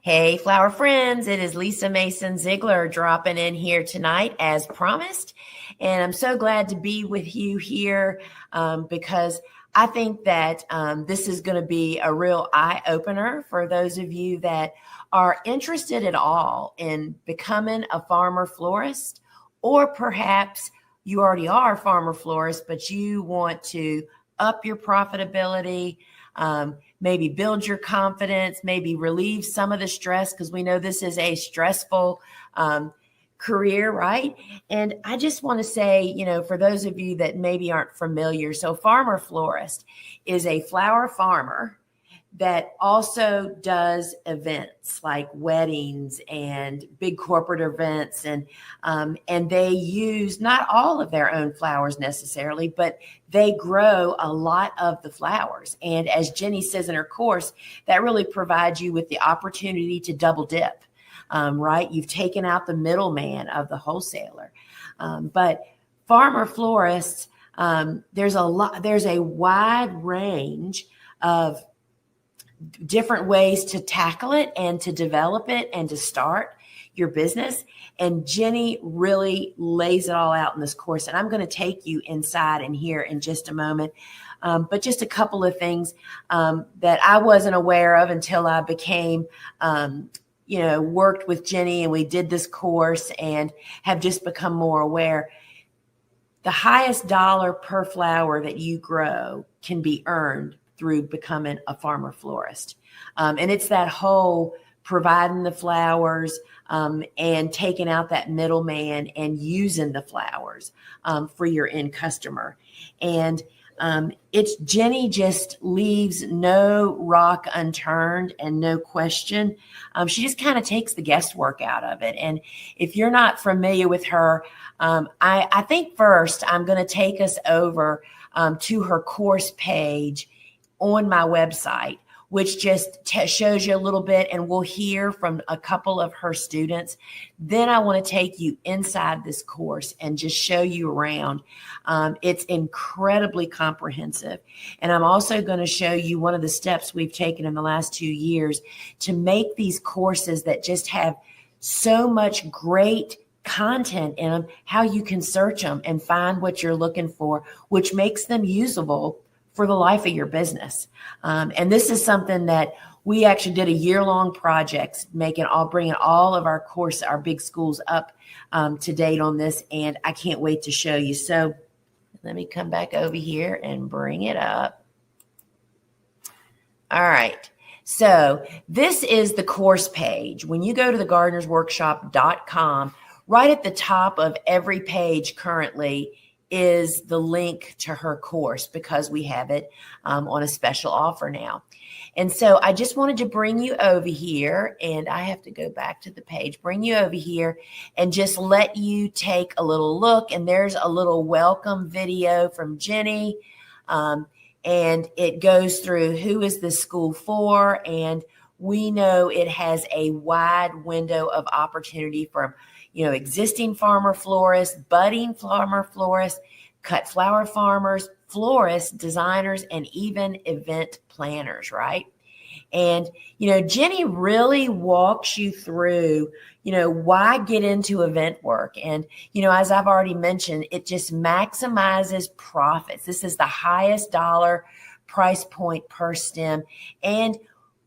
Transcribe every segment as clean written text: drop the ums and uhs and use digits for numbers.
Hey, flower friends, it is Lisa Mason Ziegler dropping in here tonight as promised. And I'm so glad to be with you here because I think that this is going to be a real eye opener for those of you that are interested at all in becoming a farmer florist, or perhaps you already are a farmer florist, but you want to up your profitability, maybe build your confidence, maybe relieve some of the stress, because we know this is a stressful career, right? And I just want to say, for those of you that maybe aren't familiar, so Farmer-Florist is a flower farmer that also does events like weddings and big corporate events. And they use not all of their own flowers necessarily, but they grow a lot of the flowers. And as Jennie says in her course, that really provides you with the opportunity to double dip, right? You've taken out the middleman of the wholesaler. But farmer florists, there's a wide range of different ways to tackle it and to develop it and to start your business. And Jennie really lays it all out in this course. And I'm going to take you inside and here in just a moment. But just a couple of things that I wasn't aware of until I became, worked with Jennie, and we did this course and have just become more aware. The highest dollar per flower that you grow can be earned through becoming a farmer florist. And it's that whole providing the flowers and taking out that middleman and using the flowers for your end customer. And Jennie just leaves no rock unturned and no question. She just kind of takes the guesswork out of it. And if you're not familiar with her, I think first I'm going to take us over to her course page on my website, which just shows you a little bit, and we'll hear from a couple of her students. Then I want to take you inside this course and just show you around. It's incredibly comprehensive. And I'm also going to show you one of the steps we've taken in the last 2 years to make these courses that just have so much great content in them, how you can search them and find what you're looking for, which makes them usable for the life of your business. And this is something that we actually did a year-long project, bringing all of our big schools up to date on this. And I can't wait to show you. So let me come back over here and bring it up. All right. So this is the course page. When you go to thegardenersworkshop.com, right at the top of every page currently is the link to her course, because we have it on a special offer now. And so I just wanted to bring you over here, and I have to go back to the page, bring you over here and just let you take a little look. And there's a little welcome video from Jennie. And it goes through who is this school for. And we know it has a wide window of opportunity from existing farmer florists, budding farmer florists, cut flower farmers, florists, designers, and even event planners, right? And, Jennie really walks you through, why get into event work. And, as I've already mentioned, it just maximizes profits. This is the highest dollar price point per stem. And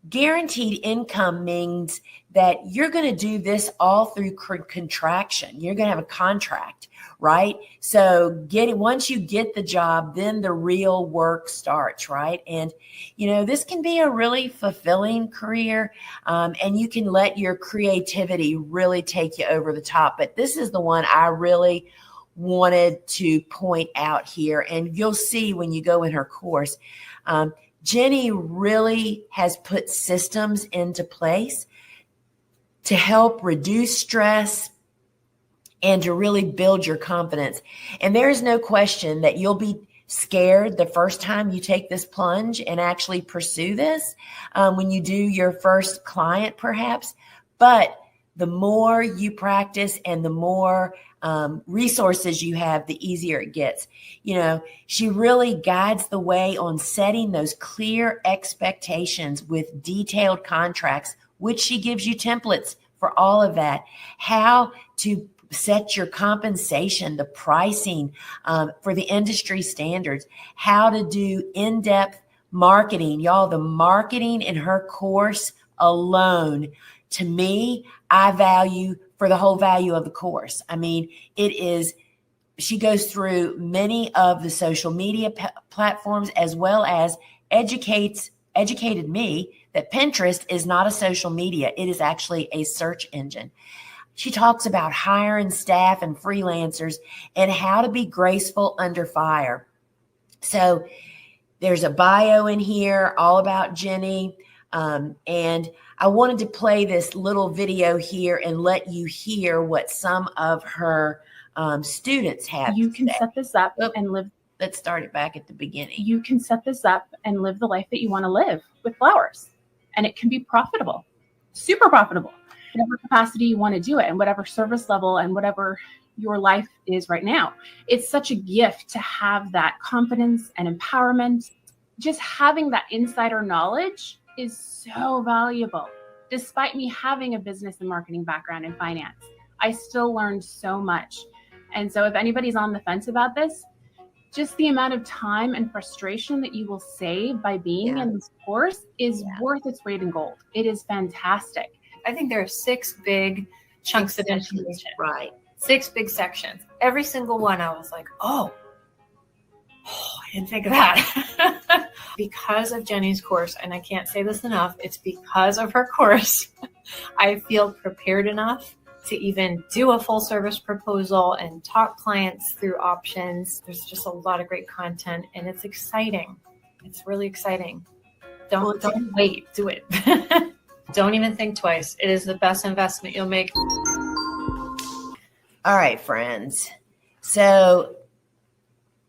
guaranteed income means that you're going to do this all through contraction. You're going to have a contract, right? So once you get the job, then the real work starts, right? And, this can be a really fulfilling career, and you can let your creativity really take you over the top. But this is the one I really wanted to point out here. And you'll see when you go in her course, Jennie really has put systems into place to help reduce stress and to really build your confidence. And there is no question that you'll be scared the first time you take this plunge and actually pursue this, when you do your first client perhaps. But the more you practice and the more resources you have, the easier it gets. She really guides the way on setting those clear expectations with detailed contracts which she gives you templates for all of that, how to set your compensation, the pricing for the industry standards, how to do in-depth marketing. Y'all, the marketing in her course alone, to me, I value for the whole value of the course. I mean, it is, she goes through many of the social media platforms, as well as educated me that Pinterest is not a social media. It is actually a search engine. She talks about hiring staff and freelancers and how to be graceful under fire. So there's a bio in here all about Jennie. And I wanted to play this little video here and let you hear what some of her students have. You can set this up and live. Let's start it back at the beginning. You can set this up and live the life that you want to live with flowers. And it can be profitable, super profitable, whatever capacity you want to do it, and whatever service level and whatever your life is right now. It's such a gift to have that confidence and empowerment. Just having that insider knowledge is so valuable. Despite me having a business and marketing background in finance, I still learned so much. And so if anybody's on the fence about this, just the amount of time and frustration that you will save by being in this course is worth its weight in gold. It is fantastic. I think there are 6 big chunks of information. Right. 6 big sections. Every single one, I was like, oh, I didn't think of that. Because of Jennie's course, and I can't say this enough, it's because of her course, I feel prepared enough to even do a full service proposal and talk clients through options. There's just a lot of great content, and it's exciting. It's really exciting. Don't wait, do it. Don't even think twice. It is the best investment you'll make. All right, friends. So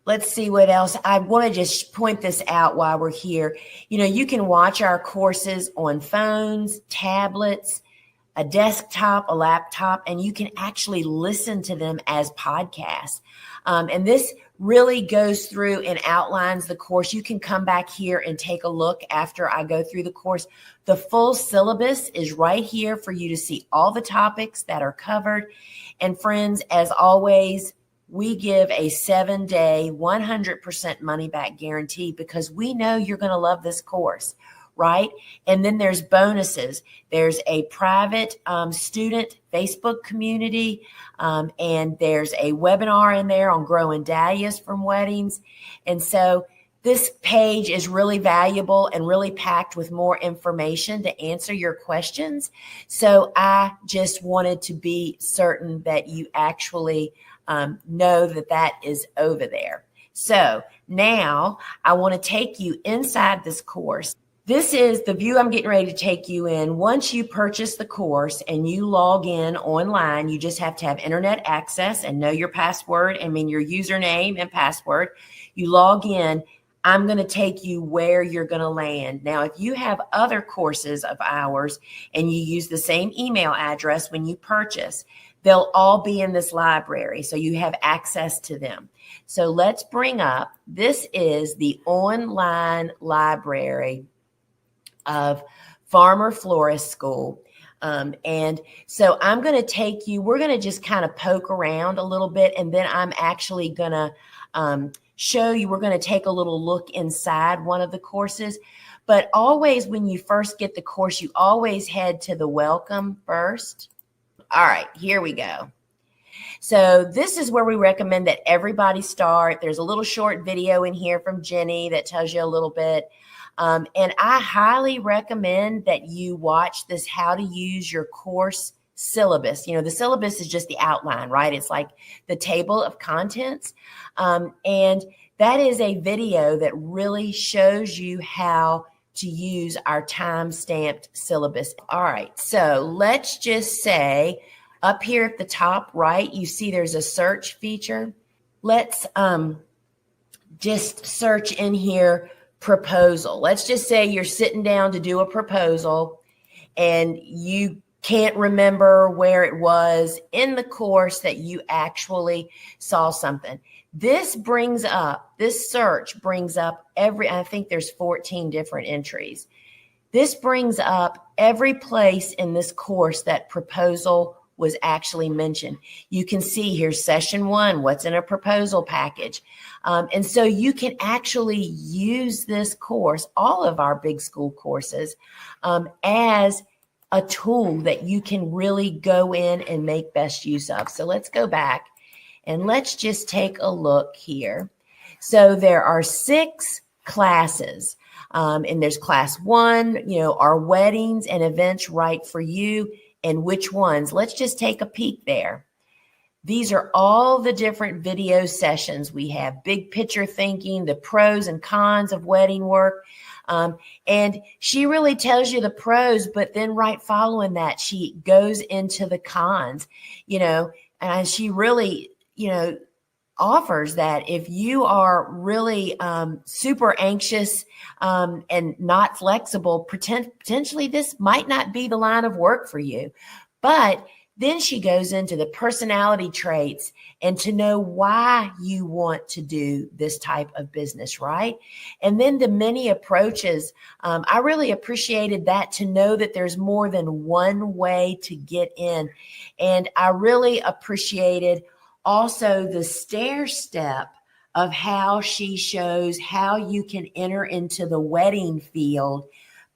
let's see what else. I want to just point this out while we're here. You know, you can watch our courses on phones, tablets, a desktop, a laptop, and you can actually listen to them as podcasts. And this really goes through and outlines the course. You can come back here and take a look after I go through the course. The full syllabus is right here for you to see all the topics that are covered. And friends, as always, we give a 7-day, 100% money back guarantee because we know you're going to love this course. Right? And then there's bonuses. There's a private student Facebook community, and there's a webinar in there on growing dahlias from weddings. And so this page is really valuable and really packed with more information to answer your questions. So I just wanted to be certain that you actually know that that is over there. So now I want to take you inside this course. This is the view I'm getting ready to take you in. Once you purchase the course and you log in online, you just have to have internet access and know your password, your username and password. You log in. I'm going to take you where you're going to land. Now, if you have other courses of ours and you use the same email address when you purchase, they'll all be in this library, so you have access to them. So let's bring up, this is the online library of Farmer-Florist School. And so I'm going to take you, we're going to just kind of poke around a little bit, and then I'm actually going to show you, we're going to take a little look inside one of the courses. But always when you first get the course, you always head to the welcome first. All right, here we go. So this is where we recommend that everybody start. There's a little short video in here from Jennie that tells you a little bit. And I highly recommend that you watch this how to use your course syllabus. You know, the syllabus is just the outline, right? It's like the table of contents. And that is a video that really shows you how to use our time-stamped syllabus. All right, so let's just say up here at the top right, you see there's a search feature. Let's just search in here, proposal. Let's just say you're sitting down to do a proposal and you can't remember where it was in the course that you actually saw something. This search brings up I think there's 14 different entries. this brings up every place in this course that proposal was actually mentioned. You can see here, session 1, what's in a proposal package. And so you can actually use this course, all of our big school courses, as a tool that you can really go in and make best use of. So let's go back and let's just take a look here. So there are 6 classes, and there's class 1, are weddings and events right for you, and which ones? Let's just take a peek there. These are all the different video sessions we have: big picture thinking, the pros and cons of wedding work. And she really tells you the pros, but then right following that, she goes into the cons, and she really, offers that if you are really super anxious and not flexible, potentially this might not be the line of work for you. But then she goes into the personality traits and to know why you want to do this type of business, right? And then the many approaches. I really appreciated that, to know that there's more than one way to get in. And I really appreciated also the stair step of how she shows how you can enter into the wedding field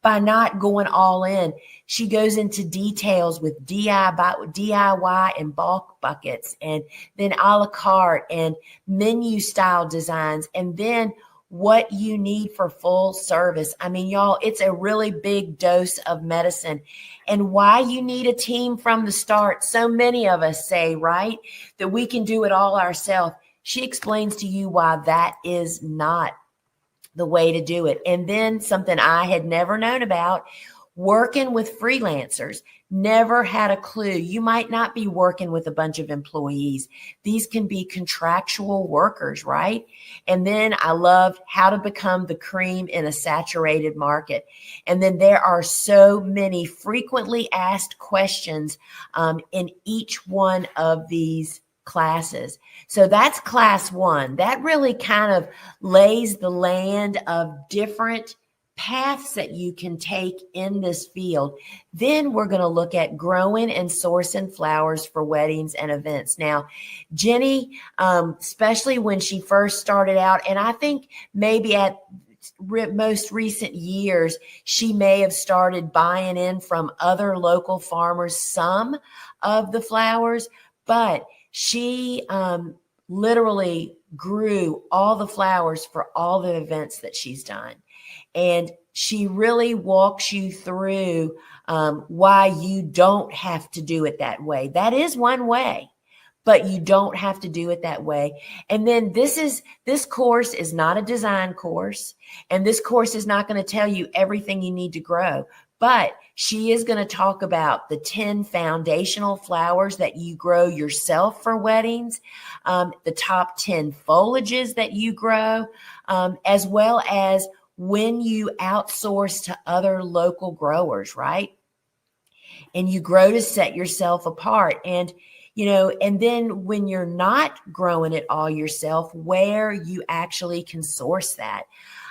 by not going all in. She goes into details with DIY and bulk buckets, and then a la carte and menu style designs, and then what you need for full service. I mean, y'all, it's a really big dose of medicine, and why you need a team from the start. So many of us say, right, that we can do it all ourselves. She explains to you why that is not the way to do it. And then something I had never known about, working with freelancers. Never had a clue. You might not be working with a bunch of employees. These can be contractual workers, right? And then I loved how to become the cream in a saturated market. And then there are so many frequently asked questions in each one of these classes. So that's class 1. That really kind of lays the land of different paths that you can take in this field. Then we're going to look at growing and sourcing flowers for weddings and events. Now, Jennie, especially when she first started out, and I think maybe at most recent years, she may have started buying in from other local farmers some of the flowers, but she literally grew all the flowers for all the events that she's done. And she really walks you through why you don't have to do it that way. That is one way, but you don't have to do it that way. And then this course is not a design course, and this course is not going to tell you everything you need to grow, but she is going to talk about the 10 foundational flowers that you grow yourself for weddings, the top 10 foliages that you grow, as well as when you outsource to other local growers, right? And you grow to set yourself apart. And, and then when you're not growing it all yourself, where you actually can source that.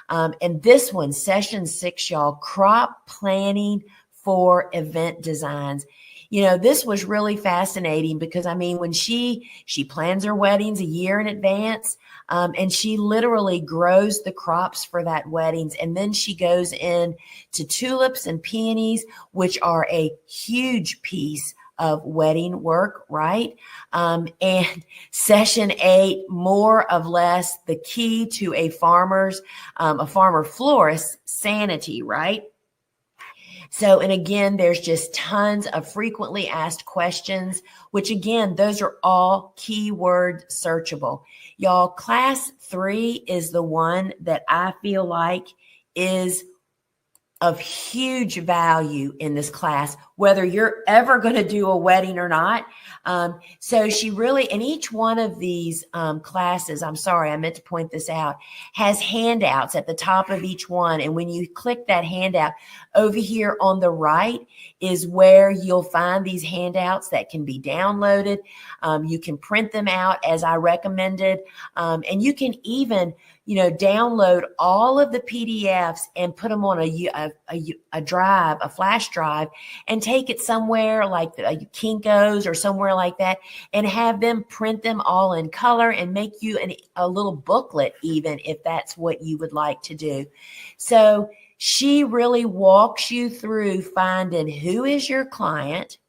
And this one, session 6, y'all, crop planning for event designs. This was really fascinating because, when she plans her weddings a year in advance, and she literally grows the crops for that weddings. And then she goes in to tulips and peonies, which are a huge piece of wedding work, right? And session 8, more or less the key to a farmer-florist sanity, right? So, and again, there's just tons of frequently asked questions, which again, those are all keyword searchable. Y'all, class 3 is the one that I feel like is of huge value in this class, whether you're ever going to do a wedding or not. So she really, in each one of these classes, I'm sorry, I meant to point this out, has handouts at the top of each one. And when you click that handout, over here on the right is where you'll find these handouts that can be downloaded. You can print them out as I recommended. And you can even download all of the PDFs and put them on a drive, a flash drive, and take it somewhere like Kinko's or somewhere like that, and have them print them all in color and make you a little booklet, even if that's what you would like to do. So she really walks you through finding who is your client,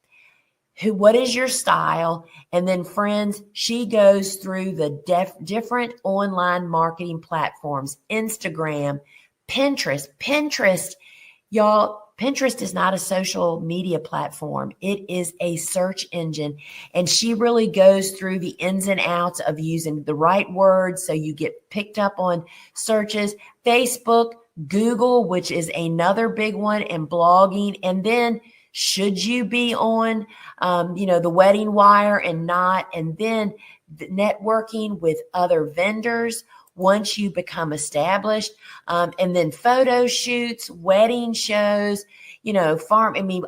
what is your style? And then, friends, she goes through the different online marketing platforms, Instagram, Pinterest. Y'all, Pinterest is not a social media platform. It is a search engine. And she really goes through the ins and outs of using the right words so you get picked up on searches, Facebook, Google, which is another big one, and blogging. And then should you be on, the wedding wire and not, and then the networking with other vendors once you become established, and then photo shoots, wedding shows,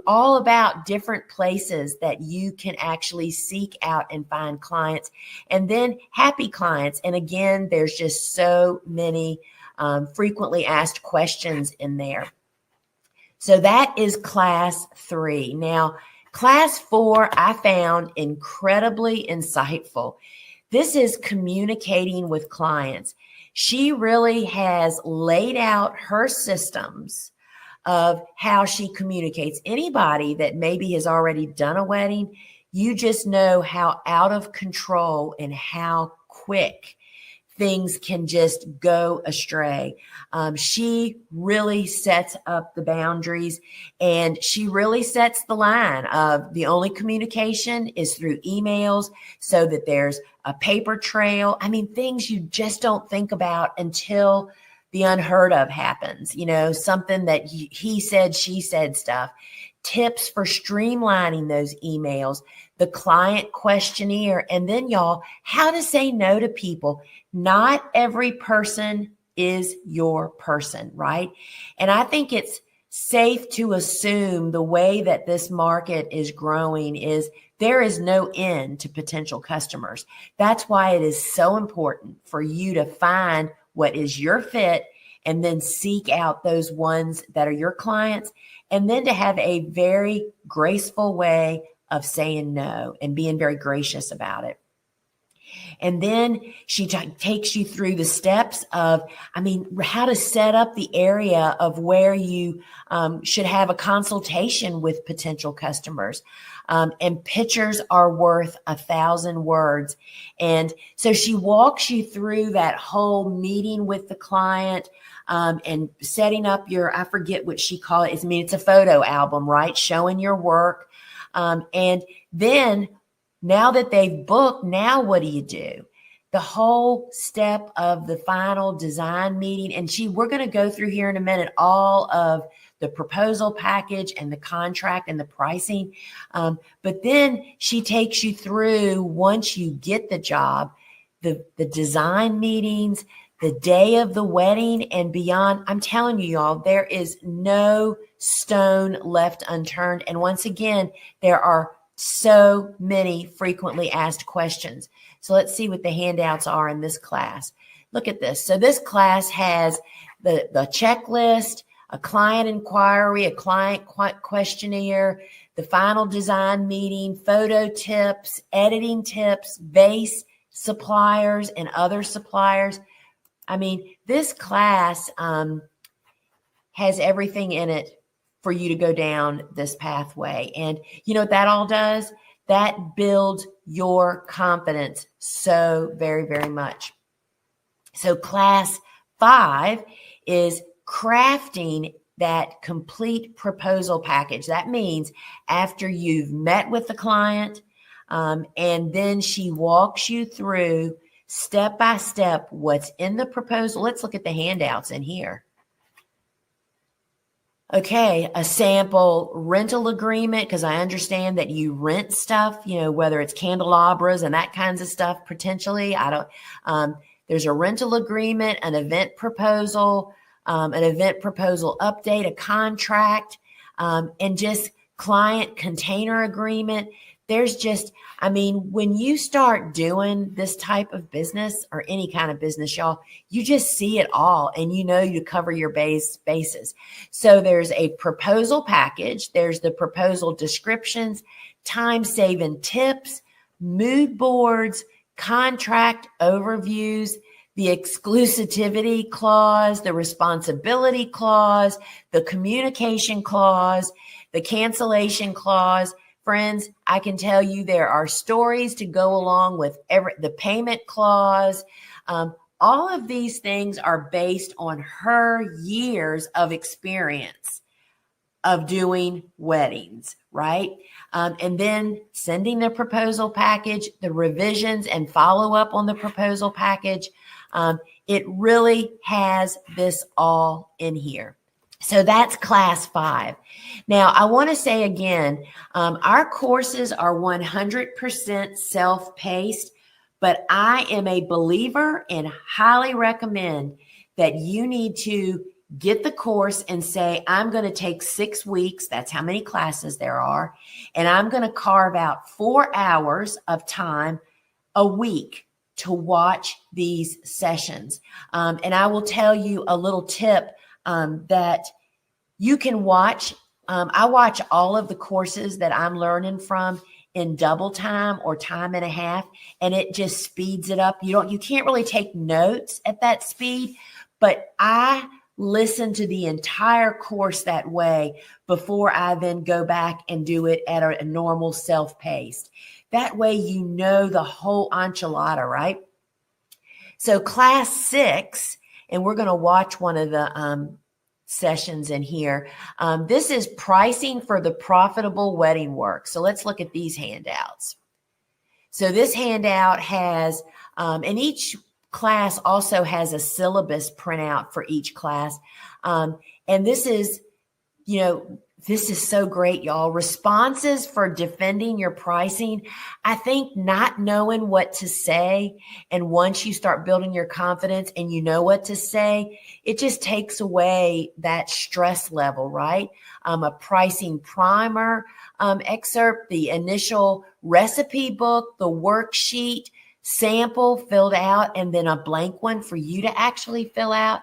all about different places that you can actually seek out and find clients, and then happy clients. And again, there's just so many frequently asked questions in there. So that is class 3. Now, class 4, I found incredibly insightful. This is communicating with clients. She really has laid out her systems of how she communicates. Anybody that maybe has already done a wedding, you just know how out of control and how quick things can just go astray. She really sets up the boundaries, and she really sets the line of the only communication is through emails, so that there's a paper trail. I mean, things you just don't think about until the unheard of happens, something that he said, she said stuff. Tips for streamlining those emails, the client questionnaire, and then, y'all, how to say no to people. Not every person is your person, right? And I think it's safe to assume the way that this market is growing is there is no end to potential customers. That's why it is so important for you to find what is your fit and then seek out those ones that are your clients, and then to have a very graceful way of saying no and being very gracious about it. And then she takes you through the steps of, how to set up the area of where you should have a consultation with potential customers. And pictures are worth 1,000 words. And so she walks you through that whole meeting with the client, and setting up I forget what she called it. It's a photo album, right? Showing your work. And then now that they've booked, now what do? The whole step of the final design meeting. And we're going to go through here in a minute, all of the proposal package and the contract and the pricing. But then she takes you through, once you get the job, the design meetings, the day of the wedding and beyond. I'm telling you, y'all, there is no stone left unturned. And once again, there are so many frequently asked questions. So let's see what the handouts are in this class. Look at this. So this class has the checklist, a client inquiry, a client questionnaire, the final design meeting, photo tips, editing tips, vase suppliers and other suppliers. This class has everything in it for you to go down this pathway. And you know what that all does? That builds your confidence so very, very much. So class 5 is crafting that complete proposal package. That means after you've met with the client, and then she walks you through step by step what's in the proposal. Let's look at the handouts in here. Okay, a sample rental agreement, because I understand that you rent stuff, whether it's candelabras and that kinds of stuff, potentially. There's a rental agreement, an event proposal update, a contract, and just client container agreement. there's just, I mean, when you start doing this type of business or any kind of business, y'all, you just see it all and you cover your bases. So there's a proposal package, there's the proposal descriptions, time-saving tips, mood boards, contract overviews, the exclusivity clause, the responsibility clause, the communication clause, the cancellation clause. Friends, I can tell you there are stories to go along with the payment clause. All of these things are based on her years of experience of doing weddings, right? And then sending the proposal package, the revisions and follow up on the proposal package. It really has this all in here. So that's class 5. Now, I want to say again, our courses are 100% self-paced, but I am a believer and highly recommend that you need to get the course and say, I'm going to take 6 weeks. That's how many classes there are. And I'm going to carve out 4 hours of time a week to watch these sessions. And I will tell you a little tip that you can watch. I watch all of the courses that I'm learning from in double time or time and a half, and it just speeds it up. You can't really take notes at that speed, but I listen to the entire course that way before I then go back and do it at a normal self-paced. That way you know the whole enchilada, right? So class 6, and we're going to watch one of the sessions in here. This is pricing for the profitable wedding work. So let's look at these handouts. So this handout has, and each class also has a syllabus printout for each class. And this is, this is so great, y'all. Responses for defending your pricing. I think not knowing what to say, and once you start building your confidence and you know what to say, it just takes away that stress level, right? A pricing primer excerpt, the initial recipe book, the worksheet, sample filled out, and then a blank one for you to actually fill out.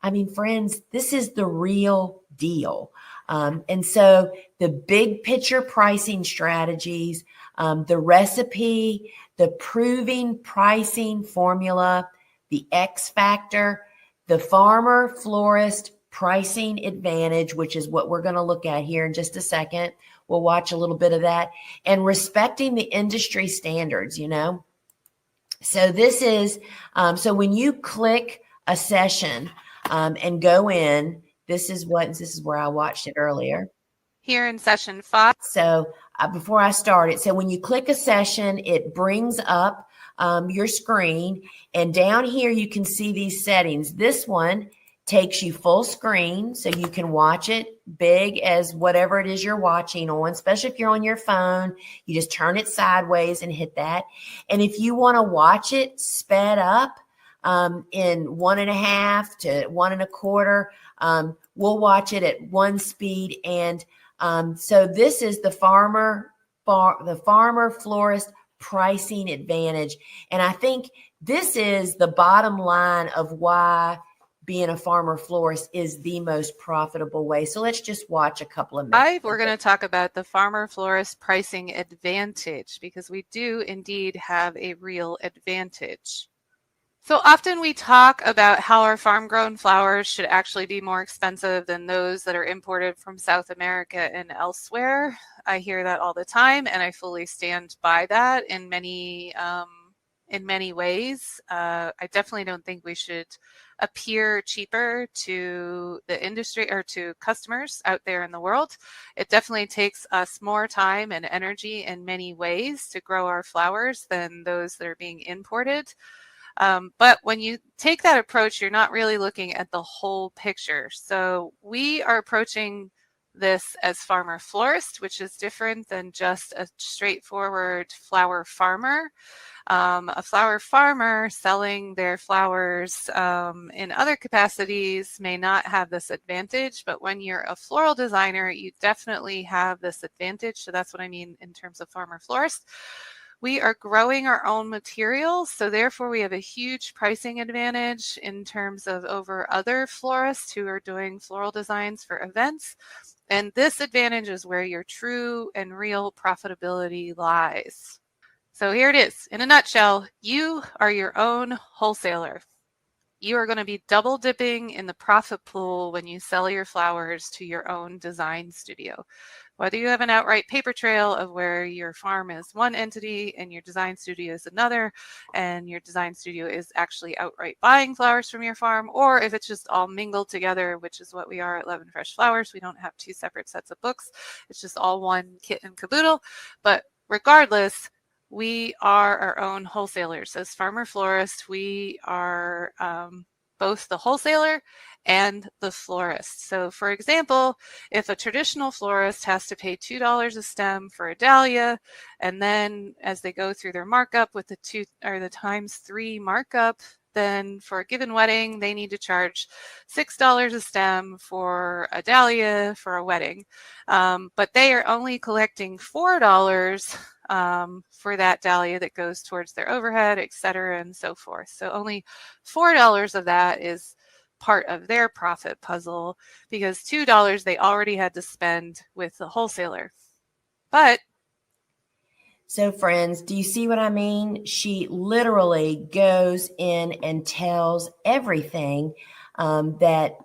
I mean, friends, this is the real deal. And so the big picture pricing strategies, the recipe, the proving pricing formula, the X factor, the Farmer-Florist pricing advantage, which is what we're going to look at here in just a second. We'll watch a little bit of that, and respecting the industry standards, So this is, so when you click a session and go in, this is where I watched it earlier. Here in session 5. So before I start it, so when you click a session, it brings up your screen, and down here you can see these settings. This one takes you full screen, so you can watch it big as whatever it is you're watching on, especially if you're on your phone. You just turn it sideways and hit that. And if you want to watch it sped up in 1.5 to 1.25, we'll watch it at 1 speed. And so this is the Farmer-Florist pricing advantage. And I think this is the bottom line of why being a farmer florist is the most profitable way. So let's just watch a couple of minutes. We're going to talk about the farmer florist pricing advantage, because we do indeed have a real advantage. So often we talk about how our farm-grown flowers should actually be more expensive than those that are imported from South America and elsewhere. I hear that all the time, and I fully stand by that in many ways. I definitely don't think we should appear cheaper to the industry or to customers out there in the world. It definitely takes us more time and energy in many ways to grow our flowers than those that are being imported. But when you take that approach, you're not really looking at the whole picture. So we are approaching this as Farmer-Florist, which is different than just a straightforward flower farmer. A flower farmer selling their flowers in other capacities may not have this advantage, but when you're a floral designer, you definitely have this advantage. So that's what I mean in terms of Farmer-Florist. We are growing our own materials, so therefore we have a huge pricing advantage in terms of over other florists who are doing floral designs for events. And this advantage is where your true and real profitability lies. So here it is. In a nutshell, you are your own wholesaler. You are going to be double dipping in the profit pool when you sell your flowers to your own design studio. Whether you have an outright paper trail of where your farm is one entity and your design studio is another, and your design studio is actually outright buying flowers from your farm, or if it's just all mingled together, which is what we are at Love and Fresh Flowers. We don't have two separate sets of books. It's just all one kit and caboodle. But regardless, we are our own wholesalers. As Farmer-Florist, we are both the wholesaler and the florist. So for example, if a traditional florist has to pay $2 a stem for a dahlia, and then as they go through their markup with the ×3 markup, then for a given wedding, they need to charge $6 a stem for a dahlia for a wedding. But they are only collecting $4 for that dahlia that goes towards their overhead, et cetera, and so forth. So only $4 of that is part of their profit puzzle, because $2 they already had to spend with the wholesaler. But so friends, do you see what I mean? She literally goes in and tells everything, that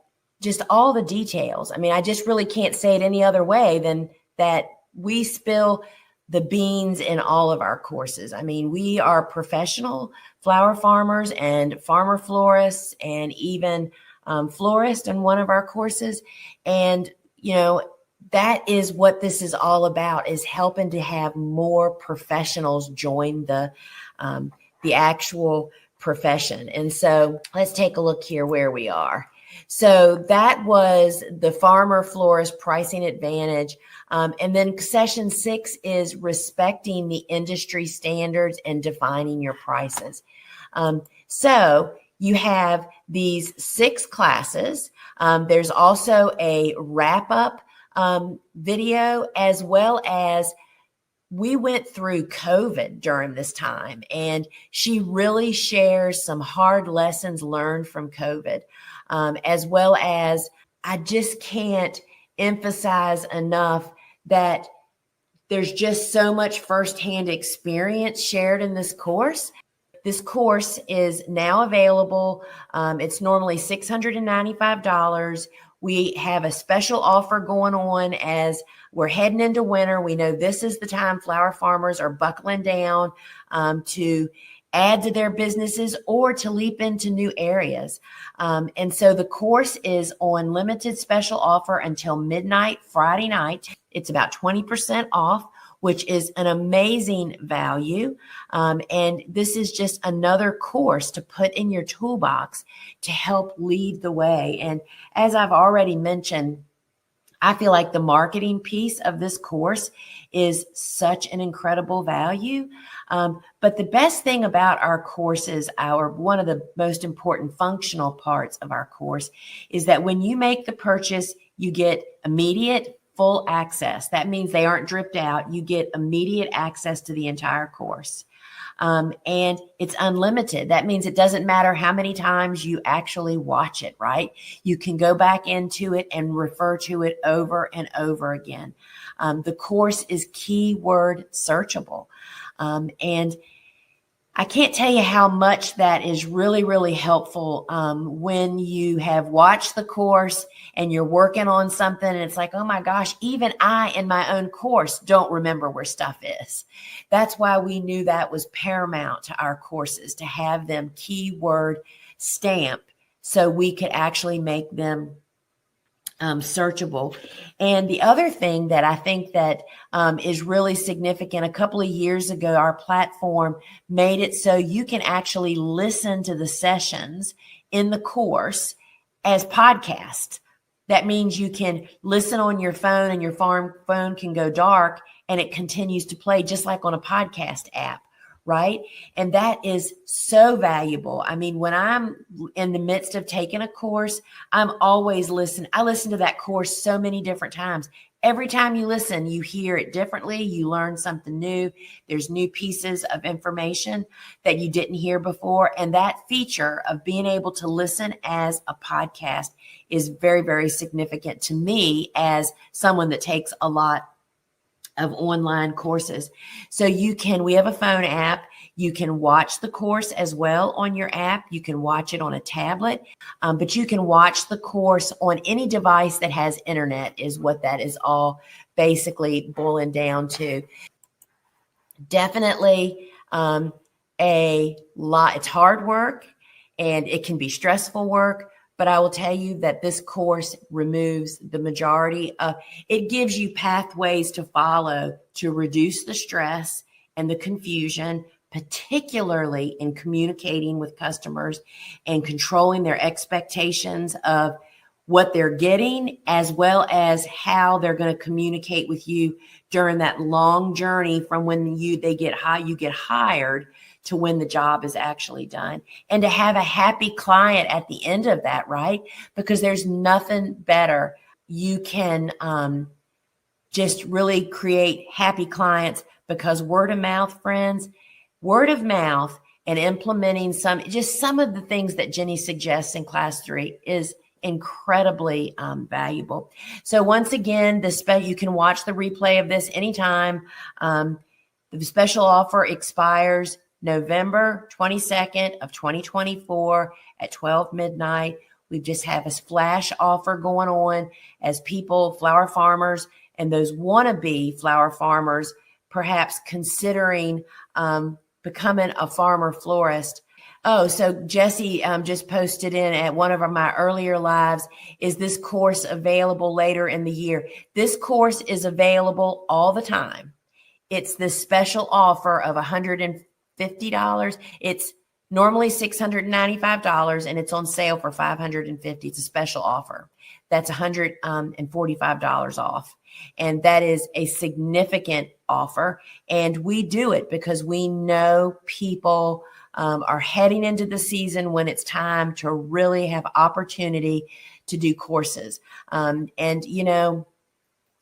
just all the details. I mean, I just really can't say it any other way than that we spill the beans in all of our courses. I mean, we are professional flower farmers and farmer florists and even florist in one of our courses. And, you know, that is what this is all about, is helping to have more professionals join the actual profession. And so let's take a look here where we are. So that was the Farmer-Florist pricing advantage. And then session 6 is respecting the industry standards and defining your prices. So you have these 6 classes. There's also a wrap-up video, as well as we went through COVID during this time, and she really shares some hard lessons learned from COVID, as well as I just can't emphasize enough that there's just so much firsthand experience shared in this course. This course is now available. It's normally $695. We have a special offer going on as we're heading into winter. We know this is the time flower farmers are buckling down to add to their businesses or to leap into new areas. And so the course is on limited special offer until midnight Friday night. It's about 20% off, which is an amazing value. And this is just another course to put in your toolbox to help lead the way. And as I've already mentioned, I feel like the marketing piece of this course is such an incredible value. But the best thing about our courses, one of the most important functional parts of our course, is that when you make the purchase, you get immediate full access. That means they aren't dripped out. You get immediate access to the entire course. And it's unlimited. That means it doesn't matter how many times you actually watch it, right? You can go back into it and refer to it over and over again. The course is keyword searchable. And I can't tell you how much that is really, really helpful when you have watched the course and you're working on something and it's like, oh my gosh, even I in my own course don't remember where stuff is. That's why we knew that was paramount to our courses, to have them keyword stamped so we could actually make them searchable. And the other thing that I think that is really significant, a couple of years ago, our platform made it so you can actually listen to the sessions in the course as podcasts. That means you can listen on your phone and your phone can go dark and it continues to play just like on a podcast app, right? And that is so valuable. I mean, when I'm in the midst of taking a course, I'm always listening. I listen to that course so many different times. Every time you listen, you hear it differently. You learn something new. There's new pieces of information that you didn't hear before. And that feature of being able to listen as a podcast is very, very significant to me as someone that takes a lot of online courses. So we have a phone app. You can watch the course as well on your app. You can watch it on a tablet, but you can watch the course on any device that has internet is what that is all basically boiling down to. Definitely a lot. It's hard work and it can be stressful work, but I will tell you that this course removes the majority of, it gives you pathways to follow to reduce the stress and the confusion, particularly in communicating with customers and controlling their expectations of what they're getting, as well as how they're going to communicate with you during that long journey from when you get hired to when the job is actually done, and to have a happy client at the end of that, right? Because there's nothing better. You can just really create happy clients because word of mouth, friends, word of mouth and implementing some of the things that Jennie suggests in class 3 is incredibly valuable. So once again, you can watch the replay of this anytime. The special offer expires November 22nd of 2024 at 12 midnight. We just have a flash offer going on as people, flower farmers, and those wannabe flower farmers, perhaps considering becoming a farmer florist. Oh, so Jesse just posted in at one of my earlier lives, is this course available later in the year? This course is available all the time. It's this special offer of $150. It's normally $695 and it's on sale for $550. It's a special offer. That's $145 off. And that is a significant offer. And we do it because we know people are heading into the season when it's time to really have opportunity to do courses. And,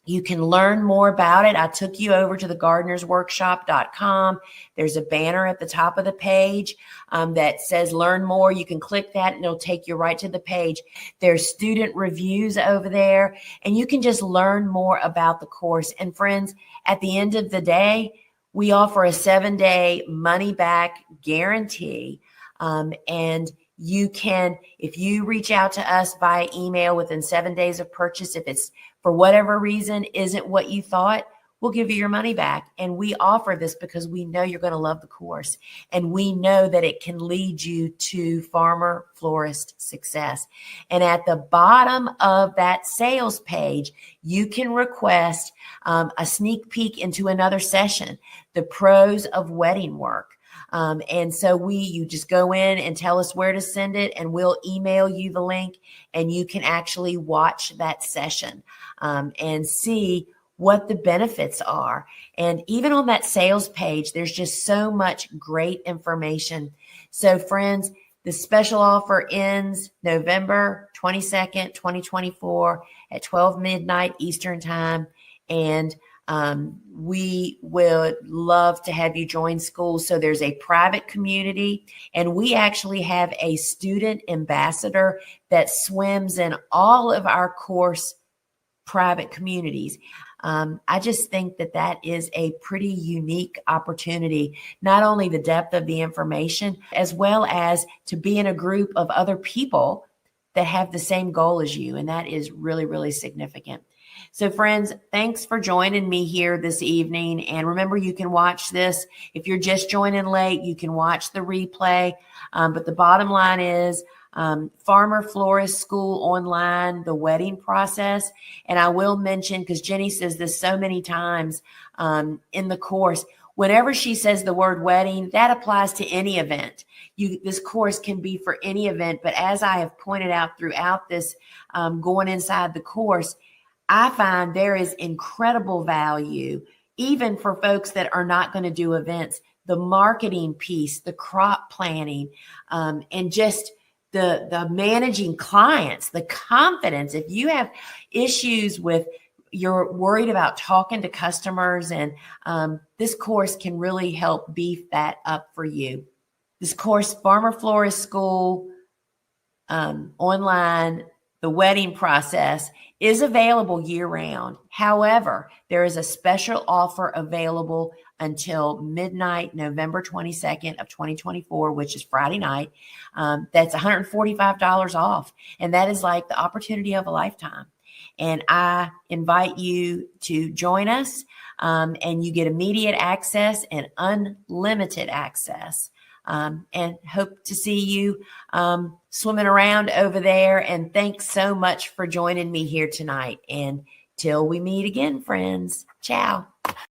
you can learn more about it. I took you over to the gardenersworkshop.com. There's a banner at the top of the page that says learn more. You can click that and it'll take you right to the page. There's student reviews over there and you can just learn more about the course. And friends, at the end of the day, we offer a 7-day money back guarantee. And you can, if you reach out to us via email within 7 days of purchase, if it's for whatever reason isn't what you thought, we'll give you your money back. And we offer this because we know you're going to love the course. And we know that it can lead you to farmer florist success. And at the bottom of that sales page, you can request a sneak peek into another session, the pros of wedding work. And so you just go in and tell us where to send it and we'll email you the link and you can actually watch that session and see what the benefits are. And even on that sales page, there's just so much great information. So friends, the special offer ends November 22nd, 2024 at 12 midnight Eastern time. And we would love to have you join school. So there's a private community and we actually have a student ambassador that swims in all of our course private communities. I just think that is a pretty unique opportunity, not only the depth of the information, as well as to be in a group of other people that have the same goal as you. And that is really, really significant. So friends, thanks for joining me here this evening. And remember, you can watch this. If you're just joining late, you can watch the replay. But the bottom line is Farmer-Florist School Online, the wedding process. And I will mention, because Jennie says this so many times in the course, whenever she says the word wedding, that applies to any event. This course can be for any event, but as I have pointed out throughout this, going inside the course, I find there is incredible value, even for folks that are not going to do events, the marketing piece, the crop planning, and just the managing clients, the confidence. If you have issues with, you're worried about talking to customers, and this course can really help beef that up for you. This course, Farmer-Florist School Online, the wedding process, is available year-round. However, there is a special offer available until midnight, November 22nd of 2024, which is Friday night. That's $145 off, and that is like the opportunity of a lifetime. And I invite you to join us, and you get immediate access and unlimited access. And hope to see you swimming around over there. And thanks so much for joining me here tonight. And till we meet again, friends. Ciao.